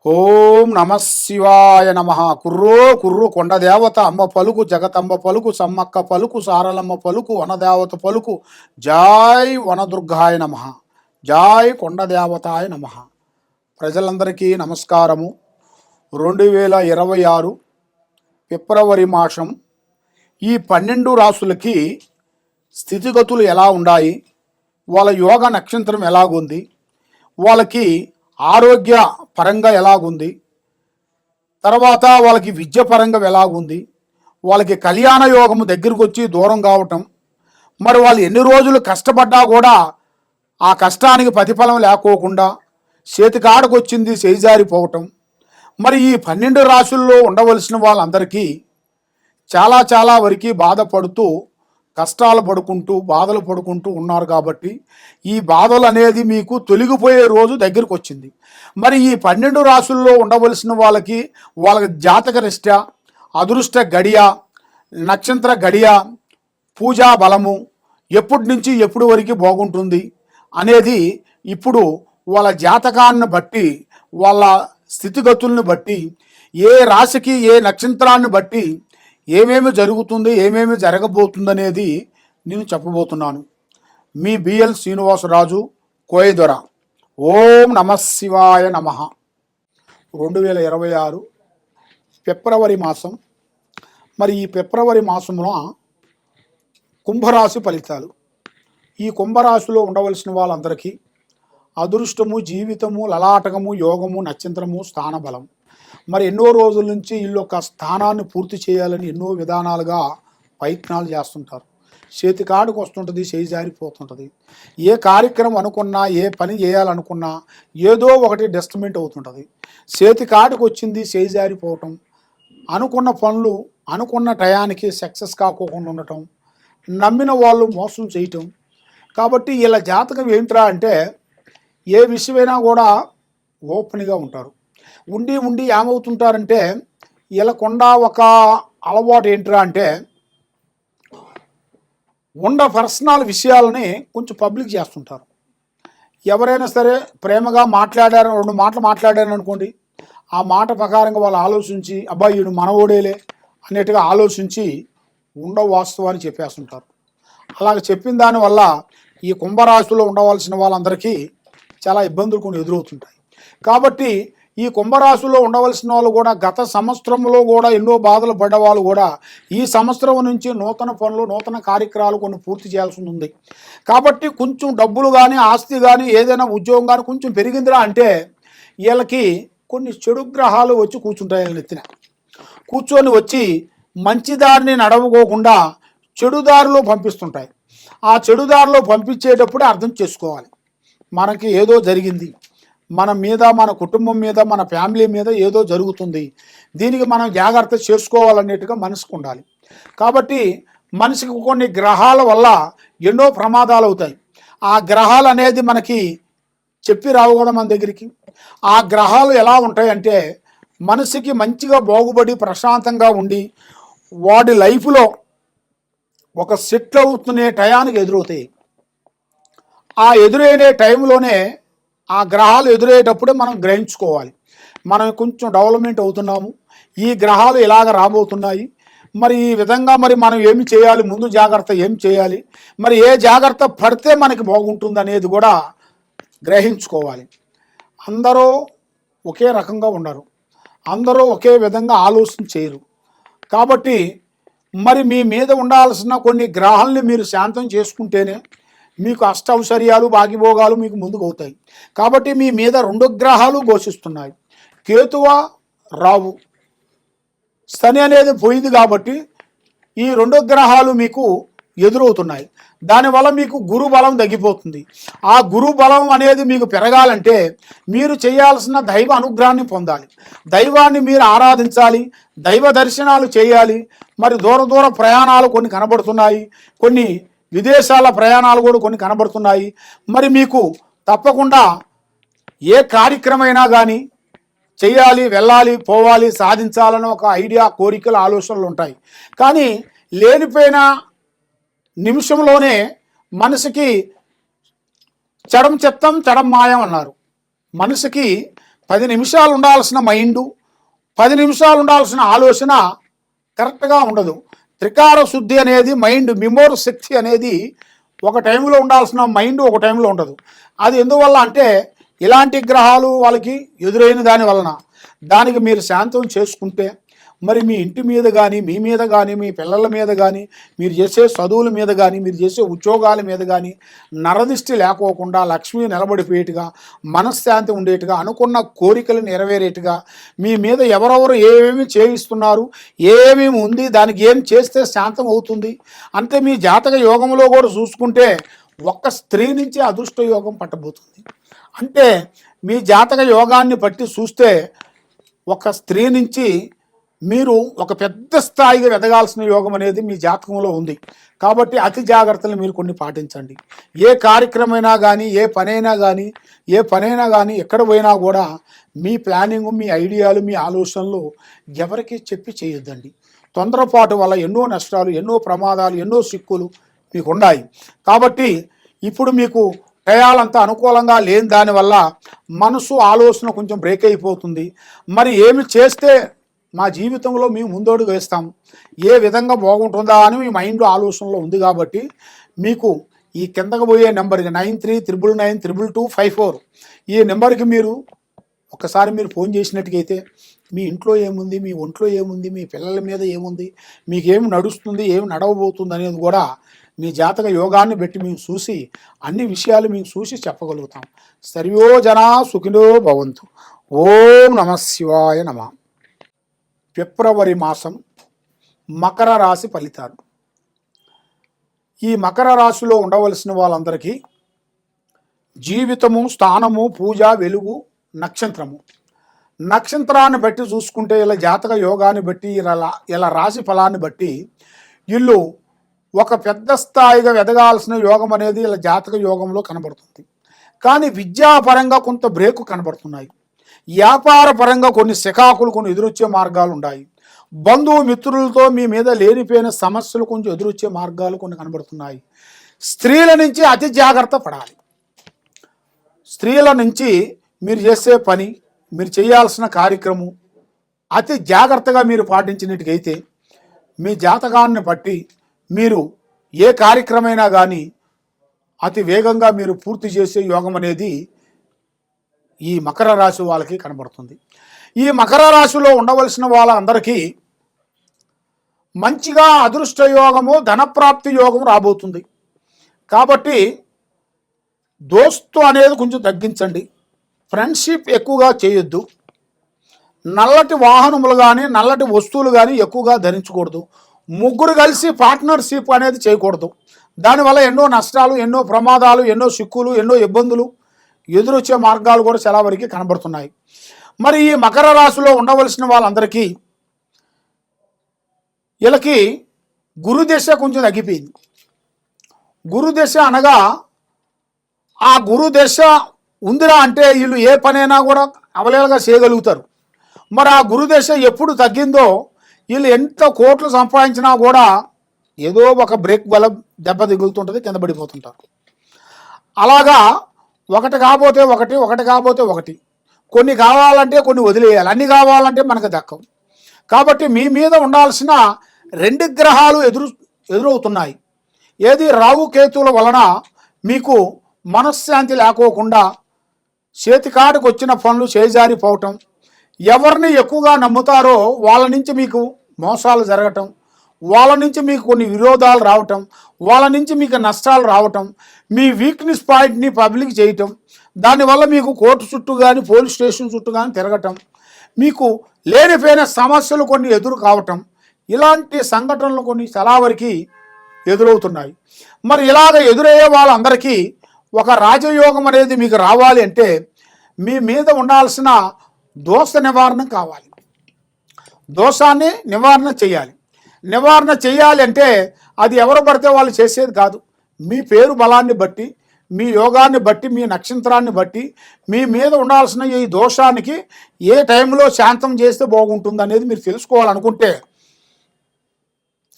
ఓం నమ శివాయ నమ. కుర్రో కుర్రు కొండదేవత అమ్మ పలుకు, జగతంబ పలుకు, సమ్మక్క పలుకు, సారలమ్మ పలుకు, వనదేవత పలుకు. జాయ్ వనదుర్గాయ నమ, జాయ్ కొండదేవతాయ నమ. ప్రజలందరికీ నమస్కారము. 2026 ఫిబ్రవరి మాసం ఈ 12 రాసులకి స్థితిగతులు ఎలా ఉన్నాయి, వాళ్ళ యోగ నక్షత్రం ఎలాగుంది, వాళ్ళకి ఆరోగ్య పరంగా ఎలాగుంది, తర్వాత వాళ్ళకి విద్య పరంగా ఎలాగుంది, వాళ్ళకి కళ్యాణ యోగము దగ్గరకు వచ్చి దూరం కావటం, మరి వాళ్ళు ఎన్ని రోజులు కష్టపడ్డా కూడా ఆ కష్టానికి ప్రతిఫలం లేకోకుండా చేతికాడకు వచ్చింది చేజారిపోవటం. మరి ఈ 12 రాశుల్లో ఉండవలసిన వాళ్ళందరికీ చాలా వరకు బాధపడుతూ కష్టాలు పడుకుంటూ బాధలు పడుకుంటూ ఉన్నారు. కాబట్టి ఈ బాధలు అనేది మీకు తొలగిపోయే రోజు దగ్గరకు వచ్చింది. మరి ఈ 12 రాశుల్లో ఉండవలసిన వాళ్ళకి వాళ్ళ జాతక రిష్ట, అదృష్ట గడియ, నక్షత్ర గడియ, పూజా బలము ఎప్పటి నుంచి ఎప్పుడు వరకు బాగుంటుంది అనేది ఇప్పుడు వాళ్ళ జాతకాన్ని బట్టి, వాళ్ళ స్థితిగతుల్ని బట్టి, ఏ రాశికి ఏ నక్షత్రాన్ని బట్టి ఏమేమి జరుగుతుంది, ఏమేమి జరగబోతుంది అనేది నేను చెప్పబోతున్నాను. మీ బిఎల్ శ్రీనివాసరాజు, కోయదొర. ఓం నమ శివాయ నమ. 2026 ఫిబ్రవరి మాసం. మరి ఈ ఫిబ్రవరి మాసంలో కుంభరాశి ఫలితాలు. ఈ కుంభరాశిలో ఉండవలసిన వాళ్ళందరికీ అదృష్టము, జీవితము, లలాటకము, యోగము, నక్షత్రము, స్థానబలం. మరి ఎన్నో రోజుల నుంచి వీళ్ళు ఒక స్థానాన్ని పూర్తి చేయాలని ఎన్నో విధానాలుగా ప్రయత్నాలు చేస్తుంటారు. చేతికాడికి వస్తుంటుంది, చేయి జారిపోతుంటుంది. ఏ కార్యక్రమం అనుకున్నా, ఏ పని చేయాలనుకున్నా ఏదో ఒకటి డిస్టర్బెంట్ అవుతుంటుంది. చేతికాడికి వచ్చింది చేయి జారిపోవటం, అనుకున్న పనులు అనుకున్న టయానికి సక్సెస్ కాకోకుండా ఉండటం, నమ్మిన వాళ్ళు మోసం చేయటం. కాబట్టి వీళ్ళ జాతకం ఏంట్రా అంటే ఏ విషయమైనా కూడా ఓపెన్గా ఉంటారు. ఉండి ఏమవుతుంటారంటే వీళ్ళకుండా ఒక అలవాటు ఏంట్రా అంటే పర్సనల్ విషయాలని కొంచెం పబ్లిక్ చేస్తుంటారు. ఎవరైనా సరే ప్రేమగా మాట్లాడారు, 2 మాటలు మాట్లాడారు అనుకోండి, ఆ మాట ప్రకారంగా వాళ్ళు ఆలోచించి అబ్బాయి వీడు మనవోడేలే అన్నట్టుగా ఆలోచించి వాస్తవాన్ని చెప్పేస్తుంటారు. అలాగ చెప్పిన దానివల్ల ఈ కుంభరాశిలో ఉండవలసిన వాళ్ళందరికీ చాలా ఇబ్బందులు కొన్ని ఎదురవుతుంటాయి. కాబట్టి ఈ కుంభరాశిలో ఉండవలసిన వాళ్ళు కూడా గత సంవత్సరంలో కూడా ఎన్నో బాధలు పడ్డవాళ్ళు కూడా ఈ సంవత్సరం నుంచి నూతన పనులు, నూతన కార్యక్రమాలు కొన్ని పూర్తి చేయాల్సి ఉంది. కాబట్టి కొంచెం డబ్బులు కానీ, ఆస్తి కానీ, ఏదైనా ఉద్యోగం కానీ కొంచెం పెరిగిందిరా అంటే వీళ్ళకి కొన్ని చెడు గ్రహాలు వచ్చి కూర్చుంటాయి. వీళ్ళ నెత్తిన కూర్చొని వచ్చి మంచి దారిని నడవకోకుండా చెడు దారిలో పంపిస్తుంటాయి. ఆ చెడు దారిలో పంపించేటప్పుడు అర్థం చేసుకోవాలి, మనకి ఏదో జరిగింది, మన మీద, మన కుటుంబం మీద, మన ఫ్యామిలీ మీద ఏదో జరుగుతుంది, దీనికి మనం జాగ్రత్త చేసుకోవాలనేట్టుగా మనసుకు ఉండాలి. కాబట్టి మనిషికి కొన్ని గ్రహాల వల్ల ఎన్నో ప్రమాదాలు అవుతాయి. ఆ గ్రహాలు అనేది మనకి చెప్పి రావు కదా మన దగ్గరికి. ఆ గ్రహాలు ఎలా ఉంటాయంటే మనిషికి మంచిగా బాగుపడి ప్రశాంతంగా ఉండి వాడి లైఫ్లో ఒక సెటిల్ అవుతున్న టయానికి ఎదురవుతాయి. ఆ ఎదురైన టైంలోనే ఆ గ్రహాలు ఎదురయ్యేటప్పుడే మనం గ్రహించుకోవాలి, మనం కొంచెం డెవలప్మెంట్ అవుతున్నాము, ఈ గ్రహాలు ఇలాగ రాబోతున్నాయి, మరి ఈ విధంగా మరి మనం ఏమి చేయాలి, ముందు జాగ్రత్త ఏం చేయాలి, మరి ఏ జాగ్రత్త పడితే మనకి బాగుంటుంది అనేది కూడా గ్రహించుకోవాలి. అందరూ ఒకే రకంగా ఉండరు, అందరూ ఒకే విధంగా ఆలోచన చేయరు. కాబట్టి మరి మీ మీద ఉండాల్సిన కొన్ని గ్రహాలని మీరు శాంతం చేసుకుంటేనే మీకు అష్టౌశ్వర్యాలు, భాగ్యభోగాలు మీకు ముందుకు అవుతాయి. కాబట్టి మీ మీద 2 గ్రహాలు ఘోషిస్తున్నాయి, కేతువ, రావు. శని అనేది పోయింది కాబట్టి ఈ 2 గ్రహాలు మీకు ఎదురవుతున్నాయి. దానివల్ల మీకు గురు బలం తగ్గిపోతుంది. ఆ గురు బలం అనేది మీకు పెరగాలంటే మీరు చేయాల్సిన దైవ అనుగ్రహాన్ని పొందాలి, దైవాన్ని మీరు ఆరాధించాలి, దైవ దర్శనాలు చేయాలి. మరి దూర ప్రయాణాలు కొన్ని కనబడుతున్నాయి, కొన్ని విదేశాల ప్రయాణాలు కూడా కొన్ని కనబడుతున్నాయి. మరి మీకు తప్పకుండా ఏ కార్యక్రమైనా కానీ చేయాలి, వెళ్ళాలి, పోవాలి, సాధించాలని ఒక ఐడియా, కోరికలు, ఆలోచనలు ఉంటాయి. కానీ లేనిపోయిన నిమిషంలోనే మనసుకి చెడం చిత్తం చెడం మాయం అన్నారు. మనసుకి 10 నిమిషాలు ఉండాల్సిన మైండు, 10 నిమిషాలు ఉండాల్సిన ఆలోచన కరెక్ట్గా ఉండదు. త్రికార శుద్ధి అనేది మైండ్ మెమోరీ శక్తి అనేది ఒక టైంలో ఉండాల్సిన మైండ్ ఒక టైంలో ఉండదు. అది ఎందువల్ల అంటే ఇలాంటి గ్రహాలు వాళ్ళకి ఎదురైన దాని వలన. దానికి మీరు శాంతం చేసుకుంటే మరి మీ ఇంటి మీద కానీ, మీ మీద కానీ, మీ పిల్లల మీద కానీ, మీరు చేసే చదువుల మీద కానీ, మీరు చేసే ఉద్యోగాల మీద కానీ నరదిష్టి లేకోకుండా లక్ష్మి నిలబడిపోయేట్టుగా, మనశ్శాంతి ఉండేట్టుగా, అనుకున్న కోరికలు నెరవేరేట్టుగా, మీ మీద ఎవరెవరు ఏమేమి చేయిస్తున్నారు, ఏమేమి ఉంది, దానికి ఏం చేస్తే శాంతం అవుతుంది. అంతే మీ జాతక యోగంలో కూడా చూసుకుంటే ఒక్క స్త్రీ నుంచి అదృష్ట యోగం పట్టబోతుంది. అంటే మీ జాతక యోగాన్ని బట్టి చూస్తే ఒక స్త్రీ నుంచి మీరు ఒక పెద్ద స్థాయిగా ఎదగాల్సిన యోగం అనేది మీ జాతకంలో ఉంది. కాబట్టి అతి జాగ్రత్తలు మీరు కొన్ని పాటించండి. ఏ కార్యక్రమైనా కానీ, ఏ పనైనా కానీ ఎక్కడ పోయినా కూడా మీ ప్లానింగ్, మీ ఐడియాలు, మీ ఆలోచనలు ఎవరికి చెప్పి చేయొద్దండి. తొందరపాటు వల్ల ఎన్నో నష్టాలు, ఎన్నో ప్రమాదాలు, ఎన్నో సిక్కులు మీకు ఉన్నాయి. కాబట్టి ఇప్పుడు మీకు టయాలంతా అనుకూలంగా లేని దానివల్ల మనసు ఆలోచన కొంచెం బ్రేక్ అయిపోతుంది. మరి ఏమి చేస్తే మా జీవితంలో మేము ముందడుగు వేస్తాం, ఏ విధంగా బాగుంటుందా అని మీ మైండ్లో ఆలోచనలో ఉంది. కాబట్టి మీకు ఈ కిందకు పోయే నెంబర్కి 9399922254 ఈ నెంబర్కి మీరు ఒకసారి మీరు ఫోన్ చేసినట్టుగైతే మీ ఇంట్లో ఏముంది, మీ ఒంట్లో ఏముంది, మీ పిల్లల మీద ఏముంది, మీకేమి నడుస్తుంది, ఏమి నడవబోతుంది అనేది కూడా మీ జాతక యోగాన్ని బట్టి మేము చూసి అన్ని విషయాలు మేము చూసి చెప్పగలుగుతాం. సర్వో జనా సుఖినో భవంతు. ఓం నమః శివాయ నమః. ఫిబ్రవరి మాసం మకర రాశి ఫలితాలు. ఈ మకర రాశిలో ఉండవలసిన వాళ్ళందరికీ జీవితము, స్థానము, పూజ, వెలుగు, నక్షత్రాన్ని బట్టి చూసుకుంటే ఇలా జాతక యోగాన్ని బట్టి ఇలా రాశి ఫలాన్ని బట్టి వీళ్ళు ఒక పెద్ద స్థాయిగా ఎదగాల్సిన యోగం అనేది ఇలా జాతక యోగంలో కనబడుతుంది. కానీ విద్యాపరంగా కొంత బ్రేకు కనబడుతున్నాయి. వ్యాపార పరంగా కొన్ని శకాకులు, కొన్ని ఎదురొచ్చే మార్గాలు ఉన్నాయి. బంధువు మిత్రులతో మీ మీద లేనిపోయిన సమస్యలు కొంచెం ఎదురొచ్చే మార్గాలు కొన్ని కనబడుతున్నాయి. స్త్రీల నుంచి అతి జాగ్రత్త పడాలి. స్త్రీల నుంచి మీరు చేసే పని, మీరు చేయాల్సిన కార్యక్రమం అతి జాగ్రత్తగా మీరు పాటించినట్టుగైతే మీ జాతకాన్ని బట్టి మీరు ఏ కార్యక్రమైనా కానీ అతి వేగంగా మీరు పూర్తి చేసే యోగం అనేది ఈ మకర రాశి వాళ్ళకి కనబడుతుంది. ఈ మకర రాశిలో ఉండవలసిన వాళ్ళందరికీ మంచిగా అదృష్ట యోగము, ధనప్రాప్తి యోగం రాబోతుంది. కాబట్టి దోస్తు అనేది కొంచెం తగ్గించండి. ఫ్రెండ్షిప్ ఎక్కువగా చేయొద్దు. నల్లటి వాహనములు కానీ, నల్లటి వస్తువులు కానీ ఎక్కువగా ధరించకూడదు. ముగ్గురు కలిసి పార్ట్నర్షిప్ అనేది చేయకూడదు. దానివల్ల ఎన్నో నష్టాలు, ఎన్నో ప్రమాదాలు, ఎన్నో సిక్కులు, ఎన్నో ఇబ్బందులు ఎదురొచ్చే మార్గాలు కూడా చాలా వరకు కనబడుతున్నాయి. మరి ఈ మకర రాశిలో ఉండవలసిన వాళ్ళందరికీ వీళ్ళకి గురుదశ కొంచెం తగ్గిపోయింది. గురుదశ అనగా ఆ గురుదశ ఉందిరా అంటే వీళ్ళు ఏ పనైనా కూడా అవలేలుగా చేయగలుగుతారు. మరి ఆ గురుదశ ఎప్పుడు తగ్గిందో వీళ్ళు ఎంత కోట్లు సంపాదించినా కూడా ఏదో ఒక బ్రేక్ వల్ల దెబ్బ దిగులుతుంటుంది, కింద పడిపోతుంటారు. అలాగా ఒకటి కాకపోతే ఒకటి, ఒకటి కాకపోతే ఒకటి, కొన్ని కావాలంటే కొన్ని వదిలేయాలి, అన్ని కావాలంటే మనకు దక్కవు. కాబట్టి మీ మీద ఉండాల్సిన 2 గ్రహాలు ఎదురవుతున్నాయి. ఏది రాహు కేతువుల వలన మీకు మనశ్శాంతి లేకోకుండా చేతికాటుకు వచ్చిన పనులు చేజారిపోవటం, ఎవరిని ఎక్కువగా నమ్ముతారో వాళ్ళ నుంచి మీకు మోసాలు జరగటం, వాళ్ళ నుంచి మీకు కొన్ని విరోధాలు రావటం, వాళ్ళ నుంచి మీకు నష్టాలు రావటం, మీ వీక్నెస్ పాయింట్ని పబ్లిక్ చేయటం, దానివల్ల మీకు కోర్టు చుట్టూ కానీ, పోలీస్ స్టేషన్ చుట్టూ కానీ తిరగటం, మీకు లేనిపోయిన సమస్యలు కొన్ని ఎదురు కావటం, ఇలాంటి సంఘటనలు కొన్ని చాలా వరకు ఎదురవుతున్నాయి. మరి ఇలాగ ఎదురయ్యే వాళ్ళందరికీ ఒక రాజయోగం అనేది మీకు రావాలి అంటే మీ మీద ఉండాల్సిన దోష నివారణ కావాలి. దోషాన్ని నివారణ చేయాలి. నివారణ చేయాలి అంటే అది ఎవరు పడితే వాళ్ళు చేసేది కాదు. మీ పేరు బలాన్ని బట్టి, మీ యోగాన్ని బట్టి, మీ నక్షత్రాన్ని బట్టి మీ మీద ఉండాల్సిన ఈ దోషానికి ఏ టైంలో శాంతం చేస్తే బాగుంటుంది అనేది మీరు తెలుసుకోవాలనుకుంటే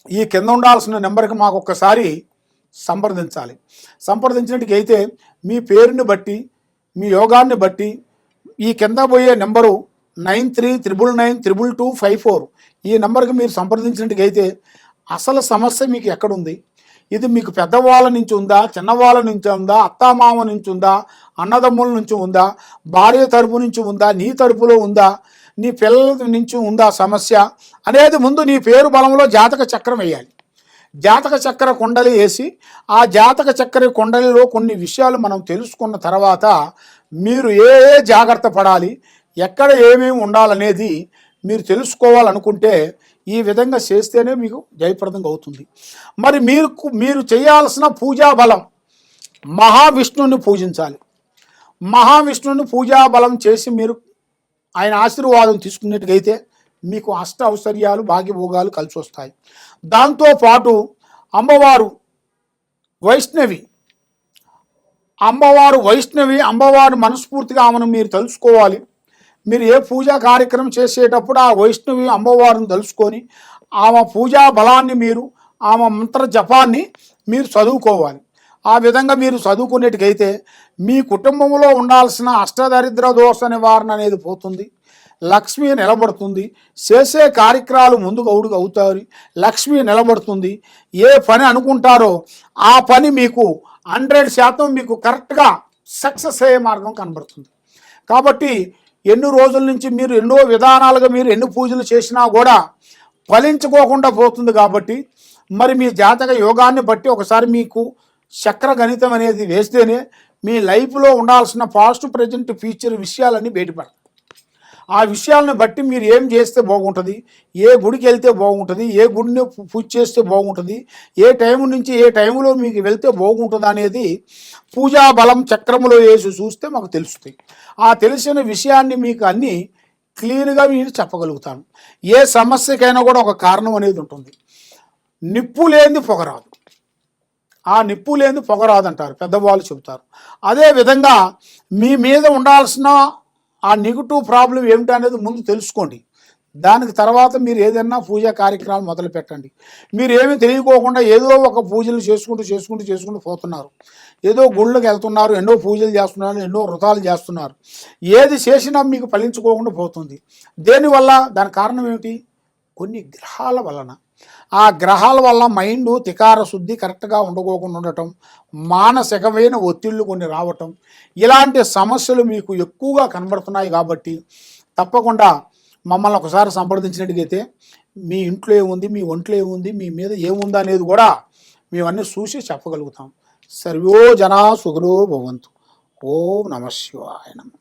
ఈ కింద ఉండాల్సిన నెంబర్కి మాకు ఒక్కసారి సంప్రదించాలి. సంప్రదించినట్టుకైతే మీ పేరుని బట్టి, మీ యోగాన్ని బట్టి, ఈ కింద పోయే నెంబరు 9399922254 ఈ నెంబర్కి మీరు సంప్రదించినట్టుగైతే అసలు సమస్య మీకు ఎక్కడుంది, ఇది మీకు పెద్దవాళ్ళ నుంచి ఉందా, చిన్నవాళ్ళ నుంచి ఉందా, అత్తామామ నుంచి ఉందా, అన్నదమ్ముల నుంచి ఉందా, భార్య తరపు నుంచి ఉందా, నీ తరపులో ఉందా, నీ పిల్లల నుంచి ఉందా సమస్య అనేది ముందు నీ పేరు బలంలో జాతక చక్రం వేయాలి. జాతక చక్ర కుండలి వేసి ఆ జాతక చక్ర కుండలిలో కొన్ని విషయాలు మనం తెలుసుకున్న తర్వాత మీరు ఏ జాగ్రత్త పడాలి, ఎక్కడ ఏమేమి ఉండాలనేది మీరు తెలుసుకోవాలనుకుంటే ఈ విధంగా చేస్తేనే మీకు జయప్రదంగా అవుతుంది. మరి మీరు చేయాల్సిన పూజా బలం మహావిష్ణువుని పూజించాలి. మహావిష్ణువుని పూజా బలం చేసి మీరు ఆయన ఆశీర్వాదం తీసుకున్నట్టుగైతే మీకు అష్ట ఔశ్వర్యాలు భాగ్యభోగాలు కలిసి వస్తాయి. దాంతోపాటు అమ్మవారు వైష్ణవి, అమ్మవారు మనస్ఫూర్తిగా ఆమెను మీరు తెలుసుకోవాలి. మీరు ఏ పూజా కార్యక్రమం చేసేటప్పుడు ఆ వైష్ణవి అమ్మవారిని తెలుసుకొని ఆమె పూజా బలాన్ని మీరు ఆమె మంత్ర జపాన్ని మీరు చదువుకోవాలి. ఆ విధంగా మీరు చదువుకునేట్టుకైతే మీ కుటుంబంలో ఉండాల్సిన అష్టదరిద్ర దోష నివారణ అనేది పోతుంది, లక్ష్మి నిలబడుతుంది, చేసే కార్యక్రమాలు ముందుకు అవుతారు, లక్ష్మి నిలబడుతుంది. ఏ పని అనుకుంటారో ఆ పని మీకు 100% మీకు కరెక్ట్గా సక్సెస్ అయ్యే మార్గం కనబడుతుంది. కాబట్టి ఎన్ని రోజుల నుంచి మీరు ఎన్నో విధానాలుగా మీరు ఎన్ని పూజలు చేసినా కూడా ఫలించుకోకుండా పోతుంది. కాబట్టి మరి మీ జాతక యోగాన్ని బట్టి ఒకసారి మీకు చక్ర గణితం అనేది వేస్తేనే మీ లైఫ్లో ఉండాల్సిన పాస్ట్ ప్రజెంట్ ఫ్యూచర్ విషయాలన్నీ బయటపడతాయి. ఆ విషయాలను బట్టి మీరు ఏం చేస్తే బాగుంటుంది, ఏ గుడికి వెళ్తే బాగుంటుంది, ఏ గుడిని పూజ చేస్తే బాగుంటుంది, ఏ టైం నుంచి ఏ టైంలో మీకు వెళ్తే బాగుంటుంది అనేది పూజా బలం చక్రములో వేసి చూస్తే మాకు తెలుస్తాయి. ఆ తెలిసిన విషయాన్ని మీకు అన్నీ క్లియర్గా మీరు చెప్పగలుగుతాను. ఏ సమస్యకైనా కూడా ఒక కారణం అనేది ఉంటుంది. నిప్పు లేనిది పొగరాదు, ఆ నిప్పు లేనిది పొగరాదు అంటారు పెద్దవాళ్ళు చెబుతారు. అదేవిధంగా మీ మీద ఉండాల్సిన ఆ నెగిటివ్ ప్రాబ్లం ఏమిటి అనేది ముందు తెలుసుకోండి. దానికి తర్వాత మీరు ఏదైనా పూజా కార్యక్రమాలు మొదలు పెట్టండి. మీరు ఏమీ తెలియకోకుండా ఏదో ఒక పూజలు చేసుకుంటూ పోతున్నారు, ఏదో గుళ్ళకి వెళ్తున్నారు, ఎన్నో పూజలు చేస్తున్నారు, ఎన్నో వ్రతాలు చేస్తున్నారు. ఏది చేసినా మీకు ఫలించుకోకుండా పోతుంది. దేనివల్ల? దాని కారణం ఏమిటి? కొన్ని గ్రహాల వలన. ఆ గ్రహాల వల్ల మైండ్ తికార శుద్ధి కరెక్ట్గా ఉండకోకుండా ఉండటం, మానసికమైన ఒత్తిళ్లు కొన్ని రావటం, ఇలాంటి సమస్యలు మీకు ఎక్కువగా కనబడుతున్నాయి. కాబట్టి తప్పకుండా మమ్మల్ని ఒకసారి సంప్రదించినట్టుగైతే మీ ఇంట్లో ఏముంది, మీ ఒంట్లో ఏముంది, మీ మీద ఏముంది అనేది కూడా మేమన్నీ చూసి చెప్పగలుగుతాం. సర్వో జనా సుఖలో భవంతు. ఓం నమః శివాయ నమః.